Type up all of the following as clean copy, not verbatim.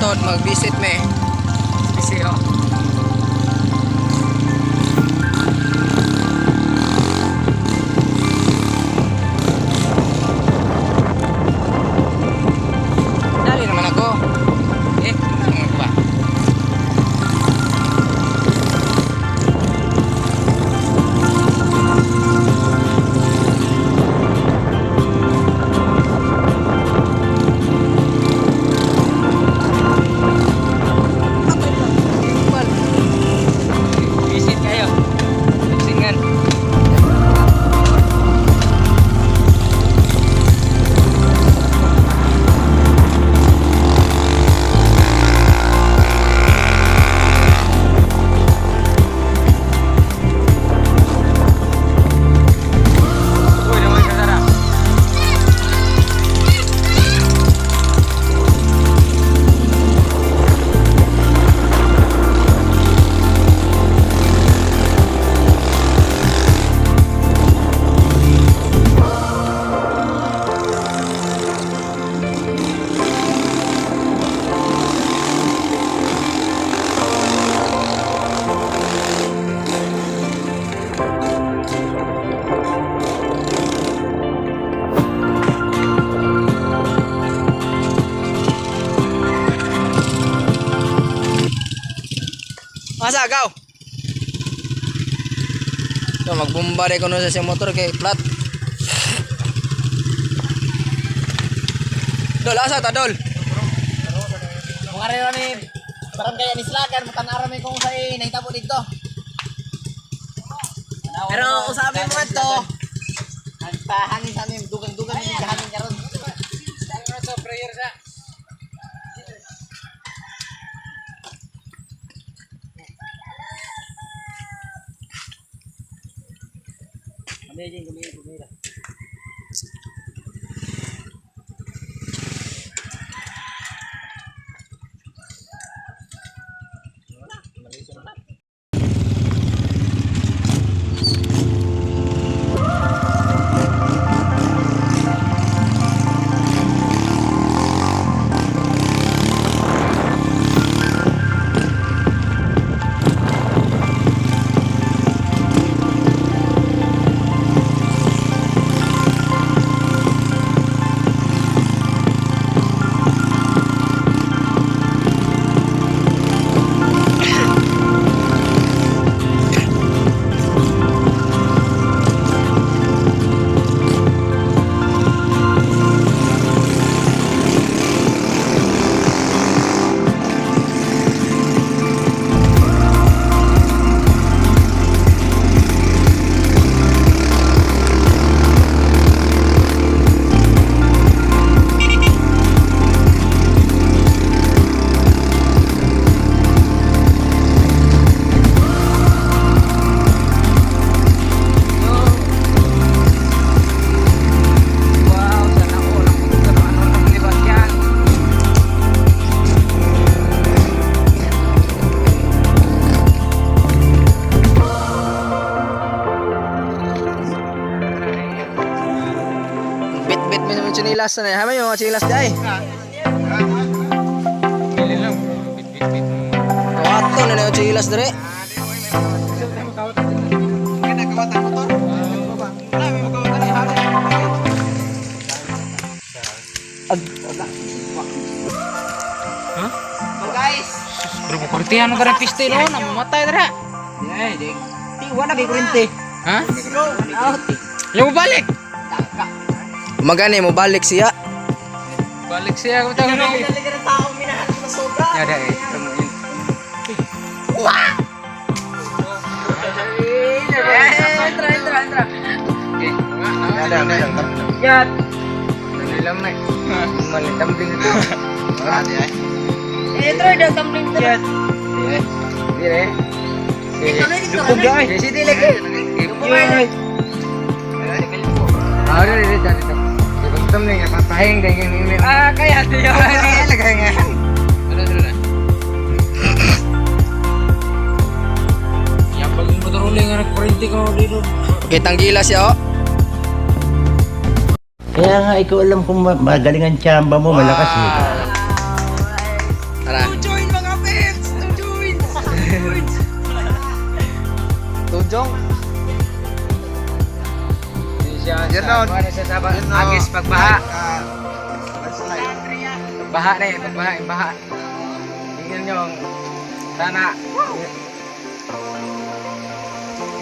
Tod, mag-visit me. Busy oh. Dali naman ako. Ano ba? Visit kayo. Singan. Uy, naman ka tara. Masa agaw? So, magbumbare ko nun sa siyang motor kay flat. Dol, asa ta, Dol? Mga rin ni barangay Anislagan, matanara may kung sa'y nahitabo dito. Pero usabi mo ito, nagpahangin sa amin, dugang-dugang yung hangin karon. Prayer sa. Amazing, kumira. Bit-bit mo naman chinilas na. Hamay yung mga chinilas di ay. Pili lang, bit-bit mo. Kawato na na yung chinilas dire. Ha? So guys, Bro, kurtihan mo ka rin piste no? Namamatay dara. di wala kay kurente. Ha? Out. Yung balik! Magani mo balik siya. Balik siya kung tawag Ano na. talaga ng taong minahan na sobra. Yada eh. Entra. Okay. Ada. Yan. Nilam na. Malitambling ito. Entra daw tumbling to. Yan. Dire. Lupog yan. Kasi di lagi. Yan. Ahora dire dati to. Tumbling ya papahing dengan ini. Kaya diyo. Lagay nga. Ano na? Yang paling motor uling anak kurente ko dito. Kitang gilas siya oh. Kaya nga, ikaw alam kung magaling ang tsamba mo, malakas eh. Tara. Join mga pets! Join! Tujong. Yan nun. Ano siya sa Yan, no. agis pagbaha. Landslide. Baha na eh, pagbaha, yung baha. Tingnan nyo, sana.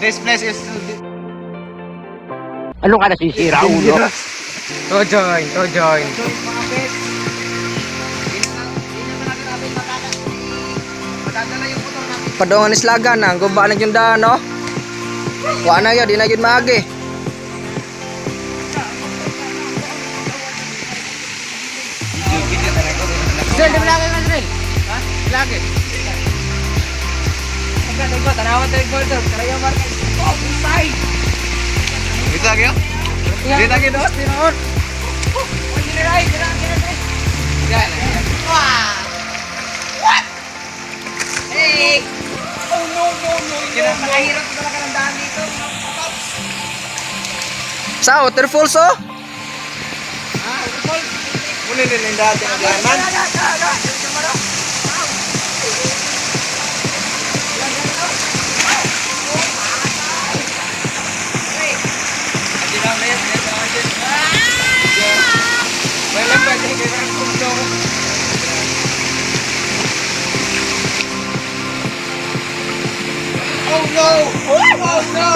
This place is Ano ka nasisira, ulo? To join. Join mga pets! Hindi naman natin madadala yung motor natin. Padongan islagan na, guba na yung daan, no? Wa na yun, di na yun maagi. Drill, di ba lagi ka drill? Ha? Lagi. Tengok, tanawan tayo gold dog. Karayo market. Oh, inside! Dito lagi yun? Dito lagi doon? Tinoon! Oh, giniray! Giniray! Yan. Wow! What? Hey! Oh, no! Nakahirap ko talaga ng daan dito. Sa waterfalls, oh? Ha? Ulol! Muli din yung dati ang diamond. Oh no! Oh no!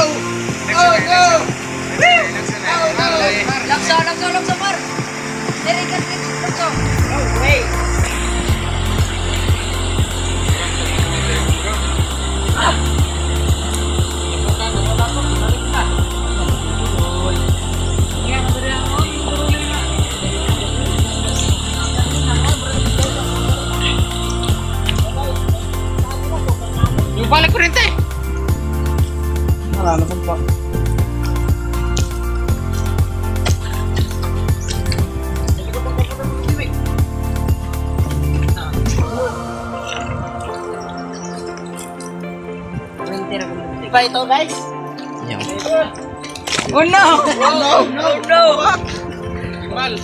Oh no! Laksa, par! Dirikat, laksa! No way! Yung balik ko rin tayo! Marami kong pa. Iba ito guys? Yan. Oh no! Oh no! Mal!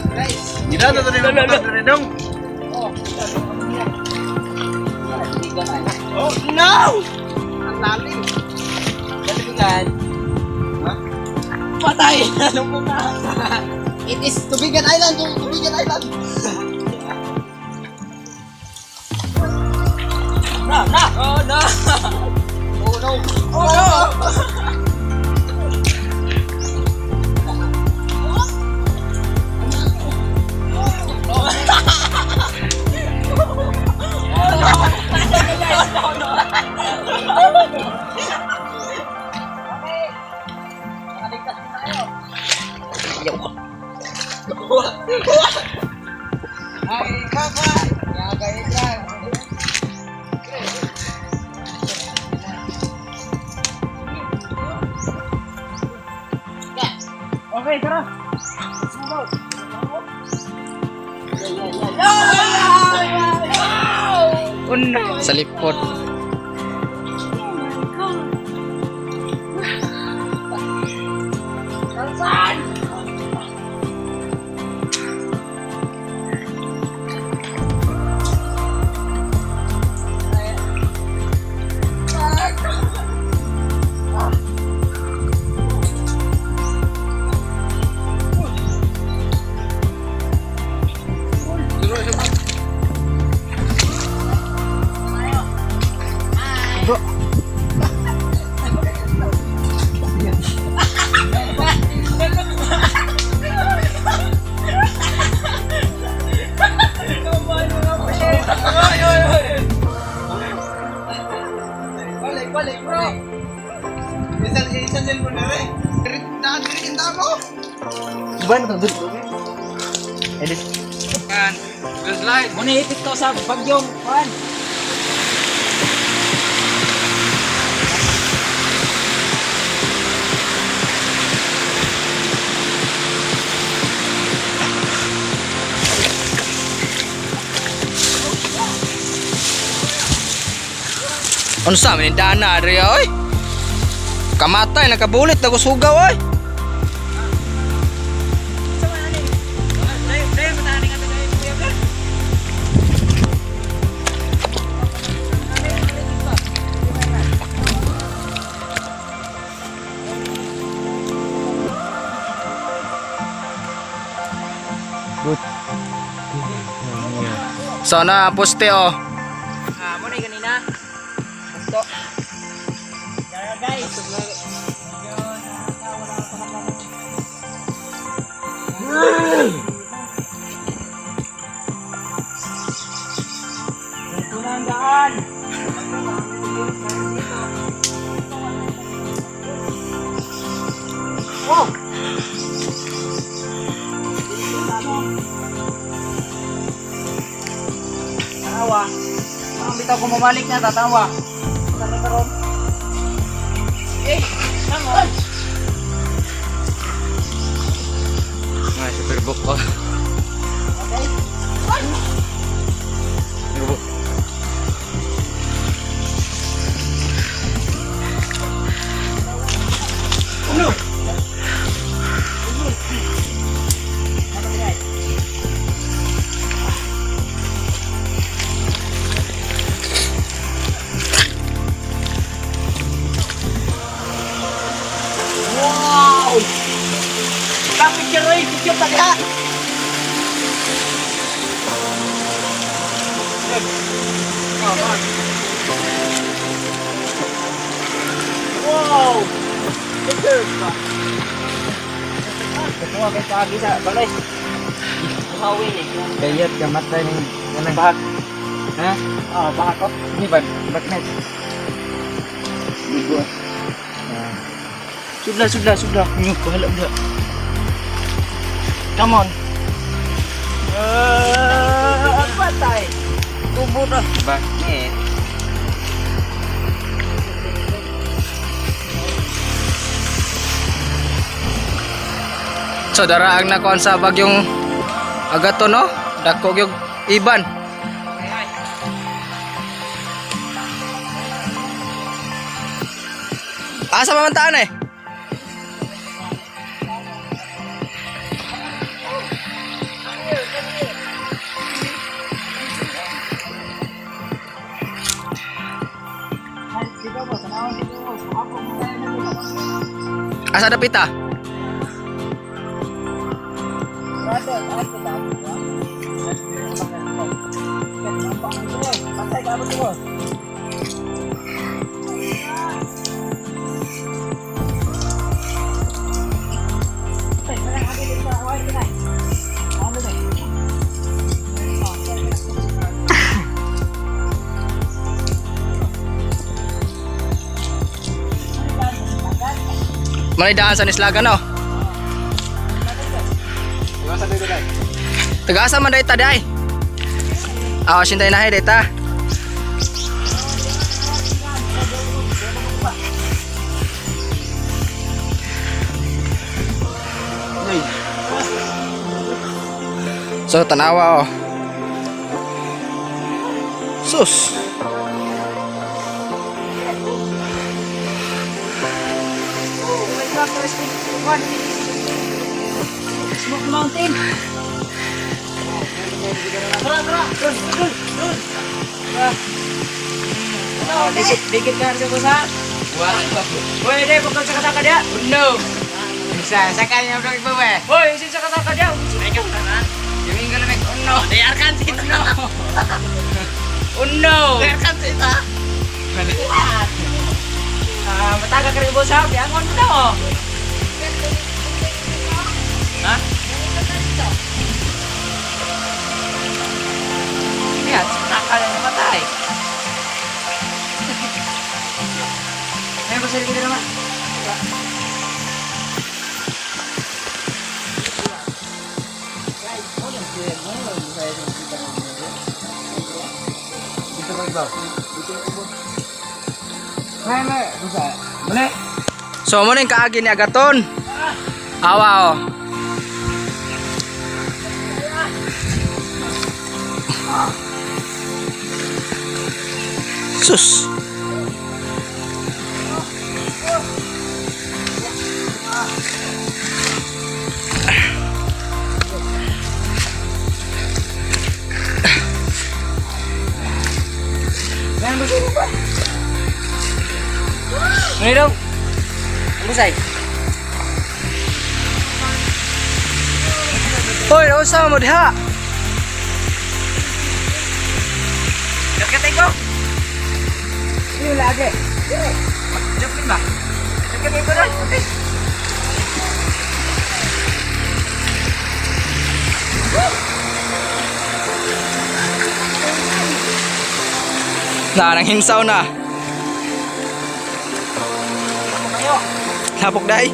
Guys! Ginado to rin ang motor rin dong. Oh no! Ang lalim! Galingan! Ha? Patay! Ano mo na? It is Tubigan Island! Tubigan Island! No! Oh no! Oh no! Oh no! Ay, kaka! Yagay yan! Okay, tara! Sa lipod. Balik, bro! Isang din mo na rin. Dirikin mo! Ba na to? Edit. Kan. Landslide. Muna itik to sa bagyong pan. Ano sa amin, dana, Adria, oy? Kamatay, nakabulit, nagusugaw, oy. Good. So na poste oh. Mo na ganina. Ito. Kaya guys. Medyo nakakawala ako sa kanya. Ito na ang daan. Wow! Tatawa. Ang bitaw ko mamalik na, tatawa. Tatawa ka ron. Eh, tangon. Ay, super book oh. Okay. Superbook. Uno. Wow! Picture rin, picture tadi ha. Wow! Picture pa. Ketua kayak pagi sa balay. Uhawi ni. Kayat kamatay ng kanang Bahak. ha? Bahak ko. Ini bagnet. Ligo. Sudah. Nyuk, bahala udah. Come on. Patay. Kubur dah. Bagnet. So daraag na kon sa bagyong agaton no. Dako gyud iban. Asa mamantaan eh? Asa dapit ah? Manay daan sa Nislaga no? Taga-asa man dayta day? Sintay na hay dayta. So tanawa oh. Sus. Smoke Mountain. Tara. Dikit kan sa kusa. Wah. Woi, deh, bukan saka-saka dia. No. Bisa sakanya udah ibawe. Woi, isi saka-saka dia. Megang kanan. Yung minggu lemek uno. Biarkan sih uno. Uno. Biarkan sih ta. Mataga ka rin po sa piangon mo na oh. Hah? Yan, nakakala na matay. Ngayon ba sarili ka naman? Dito ba ibaw? May, busa. Mali. So mo ning kaagi ni agaton. Awa oh. Sus. Ngayon ba sarili ba? Ngayon daw. Ang busay. Hoy, nausa mo diha. Daketay ko. Ini lagi. Jupin ba? Daketay ko na. Okay. Nang himsaw na. Ayo. Lapok dai.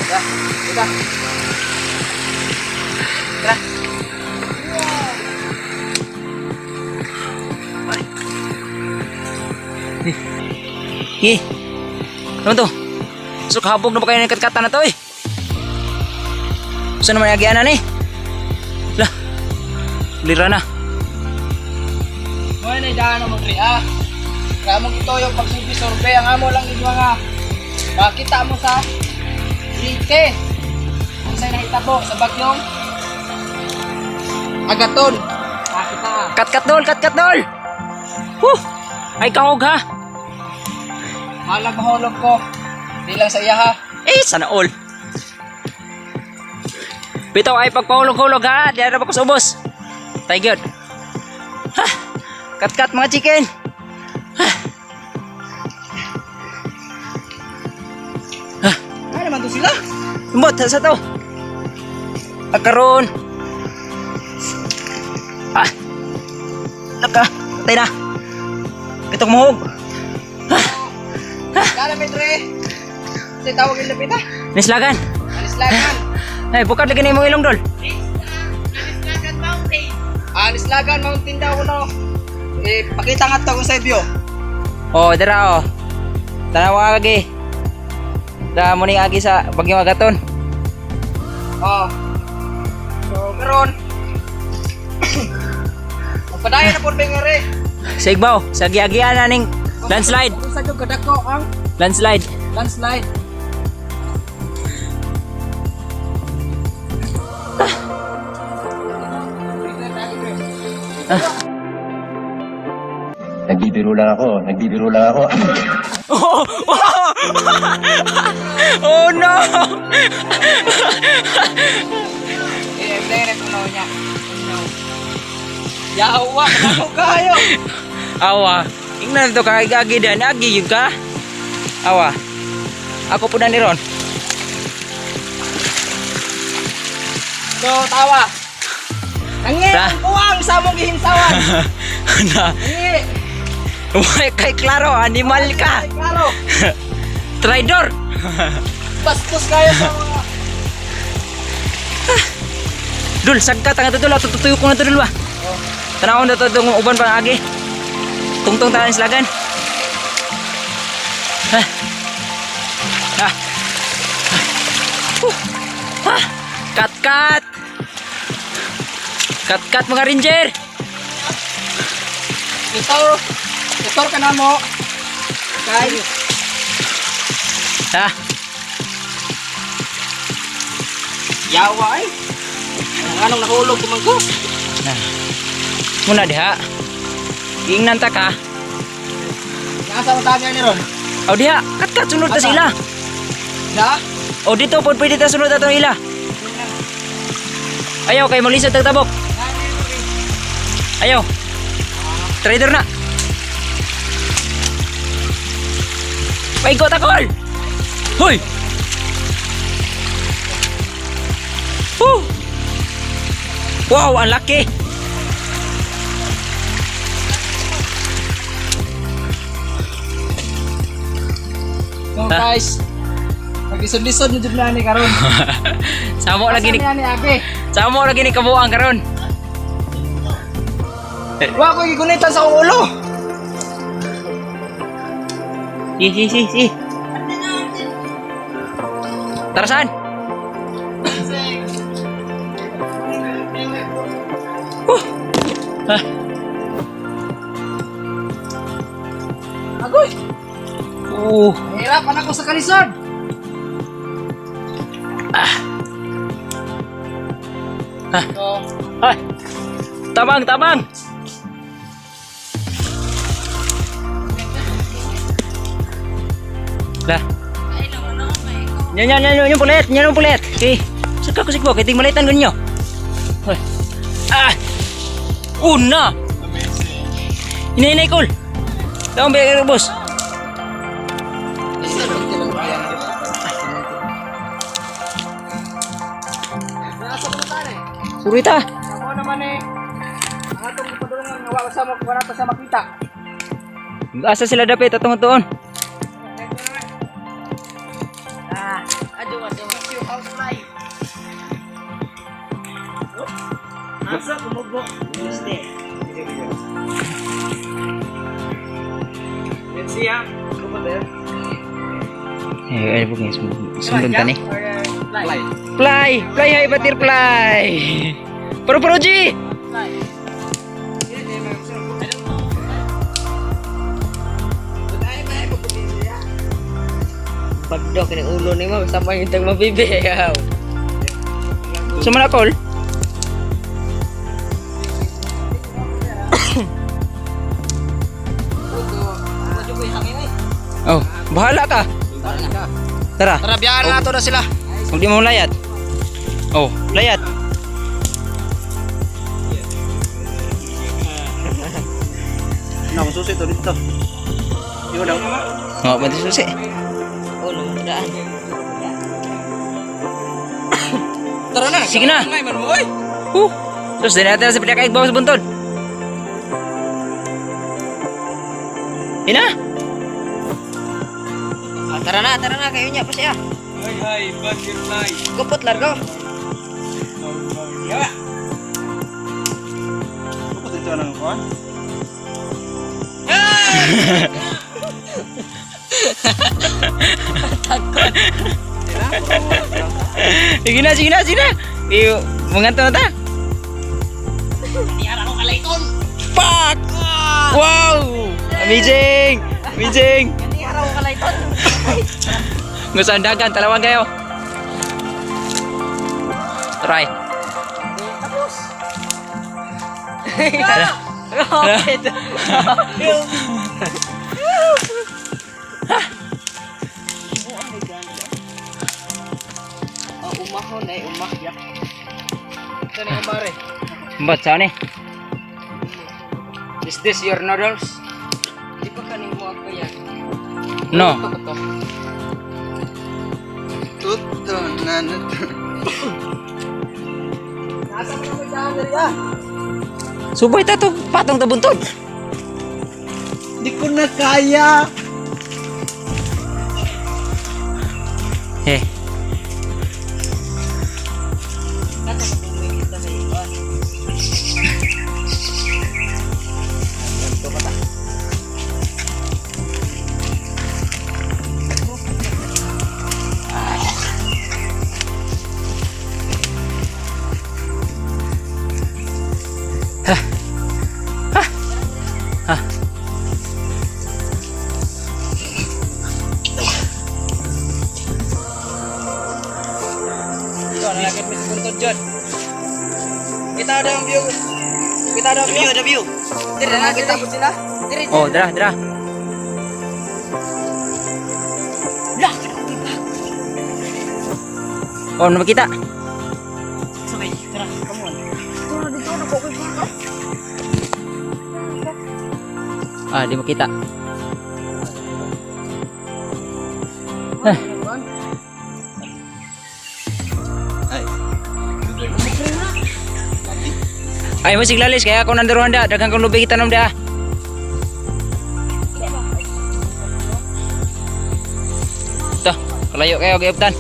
Ya, udah. Tara. Ih. Ano to? So kahabog na ba kayo ng katkatan na to eh? Saan naman yagian na ni? Lah. Lira na. Mo na daan mo dre ah. Kamong ito yung pagsurvey ang amo lang yung mga makita mo sa Lite. Kung sa'yo nahitabo sa bagyong Agaton. Makita. Kat dol. Huh. Ay kaog ha. Malang mahulog ko. Di lang sa iya ha. Eh, sana all. Bitaw ay pagpahulog-hulog ha. Di na ba ko subos? Tay good. Ha. Kat mga chicken. Ay naman to sila. Mbot, sa to. Akaron. Ah. Naka, patay na. Itong muhog. Kala may dre. Kasi tawag yung lapit ha. Nislagan. Anislagan. Ay, bukad lagi na yung ilong dol. Anislagan Mountain. Anislagan Mountain daw no. Eh, pakita nga to kung sa view. Oh, dara oh. Tanawa lagi. Da mo ning agi sa Bagyong Agaton. Oh. So, karon. Padayon na po bengere. Sa Igbaw, sa giagian na ning landslide. Kung sa jud kadako ang Landslide. landslide. Nagbibiro lang ako. Oh, oh no! Eh, bengere kuno niya. No. Yawa, ano kayo? Awa, ingnan to kay agi dan agi yun ka. Awa. Ako po na ni Ron. So, tawa. Nangi, Ta. ang kuwang sa mong gihinsawan. Na, Nangi. way kay klaro animal ka. Ay, klaro. Traidor. Bastos kayo sa mga... Dul, sagka tanga to dul, tutuyo ko na to dul ba. Tanawon na to tong uban pa agi. Tungtong tanan slagan. Ha. Ha. Ha. Kat. Kat mga ranger. Tutor ka na mo. Kay. Ha. Yawa ay. Ang anong nahulog kumang ko. Muna diha. Ingnan ta ka. Nasa mo tayo ni Ron. O diha, kat sunod ta Asa? sila. Na? O dito pod pwede ta sunod atong ila. Ayaw kay malisod tag tabok. Ayaw. Trader na. Paigot akol. Hoy. Wow, ang laki. So guys, mag-isod-lisod na dyan na ni karon. Samo lagi ni Asan ni Ate? Samo lagi ni kabuang karon. Wa ko gigunitan sa akong ulo. Si. Tarasan. Ah. Agoy, Uh. nahirapan ako sa kalisod. Ah. So, Ay. Tabang. Lah. Yan yung pulit. Yan yung pulit. Okay. Saka ko sigbo. Kaya ting malitan ko ninyo. Hoy. Ah! Una! Hinay-hinay, Col. Taong biya ka, boss. Nasa pulutan eh. Surita. Ako naman eh. Ang atong padulungan nga wala sa makita. Asa sila dapit atong tuon. Aduh, house fly. Asa kumugbo. Guste. Let's see ya. Eh, bukan sundon tani. Fly. Fly, fly hai butterfly. Pro Ji. Fly. Pagdok ni ulo ni mo sama yung tang mabibiyaw. Sumana, Col. Oh, bahala ka. Tara. Tara, biyahan na to na sila. Kung di mo layat. Oh, layat. Nang susi to dito. Yo daw. Oh, mati susi. Ulo daan. Tara na. Sige na. Ngay man mo oy. Terus dari atas seperti kayak bawah sebuntun. Ina? Tara na kayo niya pa siya. Hai, butterfly. Kupot largo. Ya. Kupot itu nang kon. Sige na. Iyo, mengantuk ta? Tiara ko kalayton. Fuck! Wow! Amazing! Tiara ko kalayton. Ngusan dagan, talawan kayo. Try. Tapos. Umahon ay umahyak. Ito ni Umare. Mbot sa ni? Is this your noodles? Di pa kanin mo ako yan. No. Ito. Tuto na nato. Nasa mo na dyan dali ah. Subay ta to patong tabuntod. Di ko na kaya. Eh, Kato ka tumingin kita sa iwan. Ito, nalagyan mo sa buntod dyan. Kita ada ang view. The view. Diri na kita po sila. Diri. oh, dra. Lah. Oh, nama kita. Sabay, tara, come on. Ah, di mo kita. Ay, mo siglalis kaya ako nandaruhan da, daghang kong lubi kita nam da. Ito, kalayo kayo gayuptan.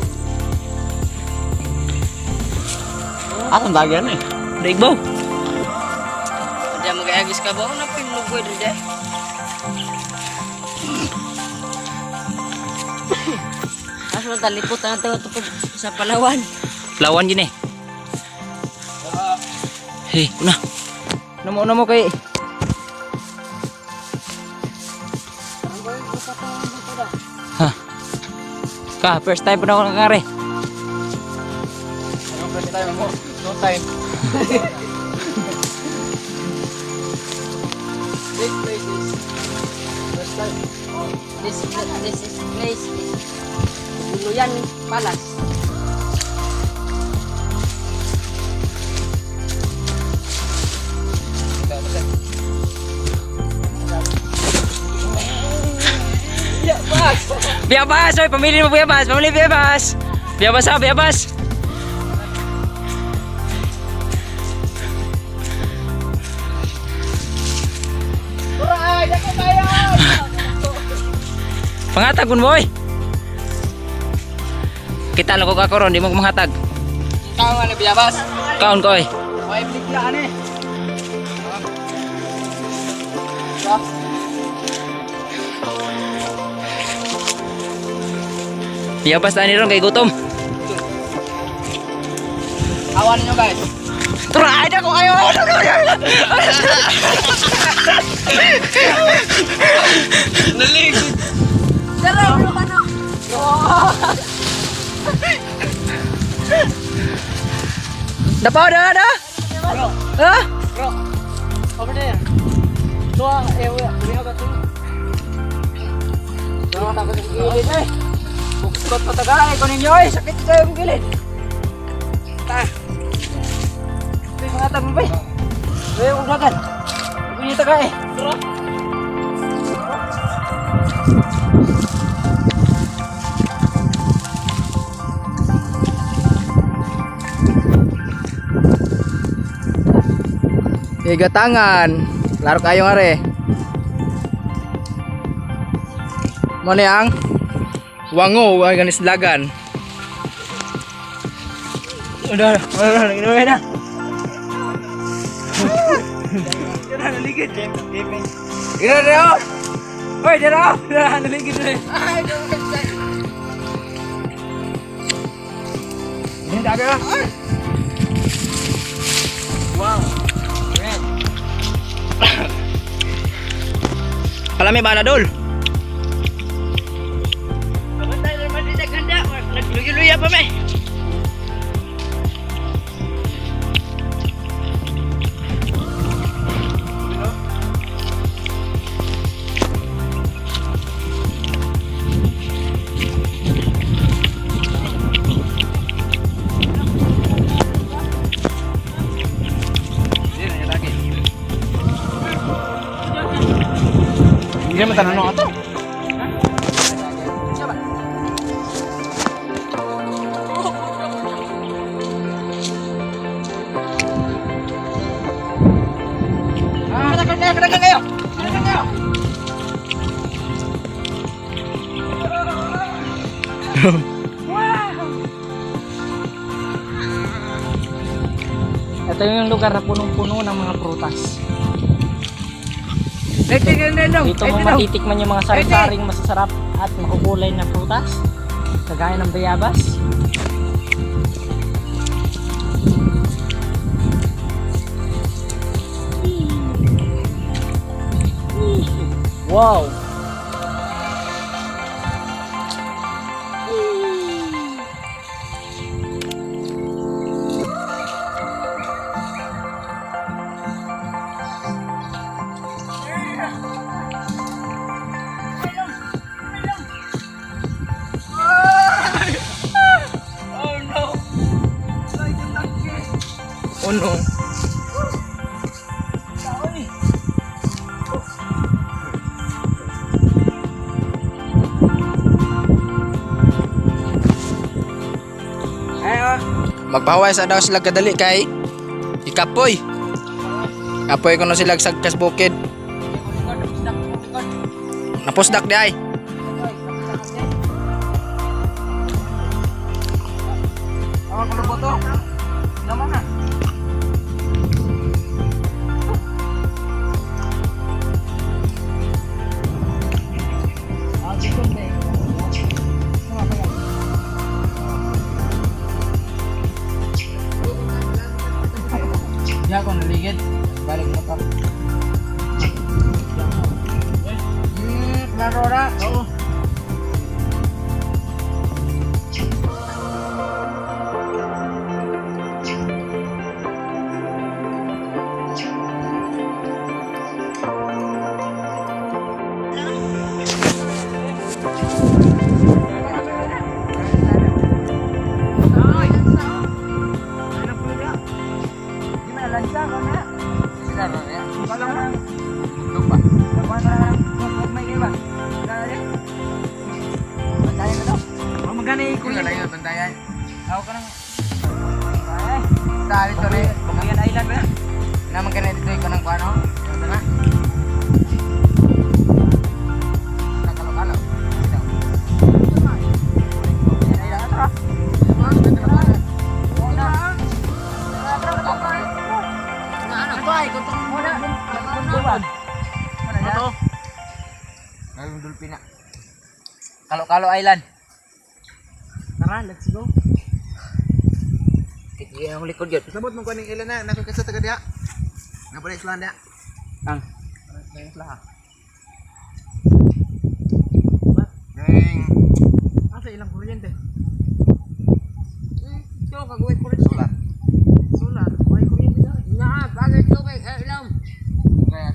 Atong bagian eh. Daigbaw. Diyan mag-agis ka ba? Ano pinlugoy diri? Asa talipot ang tawo sa Palawan. Lawan gini. Hei, una. Namo kay. Ha. Ka, first time pa na ako nakakari. Anong first time mo? No time. This place is first time. This is place. Luyan Palas. Biabas, oy, pamili mo biabas, pamili biabas. Biabas ah, biabas. Uray, dako tayo! Pangatag kun boy. Kita lang ko karon, di mo ko manghatag. Ikaw nga na biyabas. Kaon ko oy. May biglaan eh. Ha? Biabas tani ron kay gutom. Awan nyo guys. Tura, ay ko ayo. Naligid. Dalaw mo ka na. Dapaw dah. Bro, Ha? bro. Over there. Tua, wala. Kuya ba 'to? Tua, tapos ang gilid eh. Bukot patagay ko ninyo oy, sakit kayo ang gilid. Ta. Ay, pangatag mo bay. Ay, udagan. Kunya tagay. Bro. Tiga tangan. Laro kayo ngare. Mo ni ang wango ay ganis lagan. Udah, lagi na. Jangan naligid. Ira dah. Oi, dah. Dah naligid na. Ay, don't get. Ini dah ada. Wow. Palami ba na dol? Kapatay naman din ganda. Nagluya-luya pa may. Hindi naman tanong ako to. Kadakan kayo. Kadakan kayo. Ito yung lugar na punong-puno ng mga prutas. Dito mo matitikman yung mga sari-saring masasarap at makukulay na prutas. Kagaya ng bayabas. Wow! Oh no! Magpahaway sa daw sila kadali kay ikapoy. Kapoy ko no sila sagkas bukid. Napusdak di ay. Oh, kalau foto. Nama mana? Ya, kung naligid, balik motor. Klaro na. Oo. Ako ka nang... Ay, Dali to rin. Bukayan Island ba? Naman ka na dito ko ng paano? Ano na? Nakalo-kalo. Ngayong dulpin na. Kalo-kalo Island. Tara, let's go. Hindi ang likod yun. Sabot mo ko ning ilan na nakakasa taga diha. Nga pala Islanda. Ang. Ning Asa ilang kuryente? So, kagawin ko rin solar. Solar. May kuryente na. Na, bagay tubig, ilam. Kaya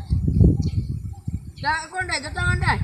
Sa, kung dahil, gatangan dahil.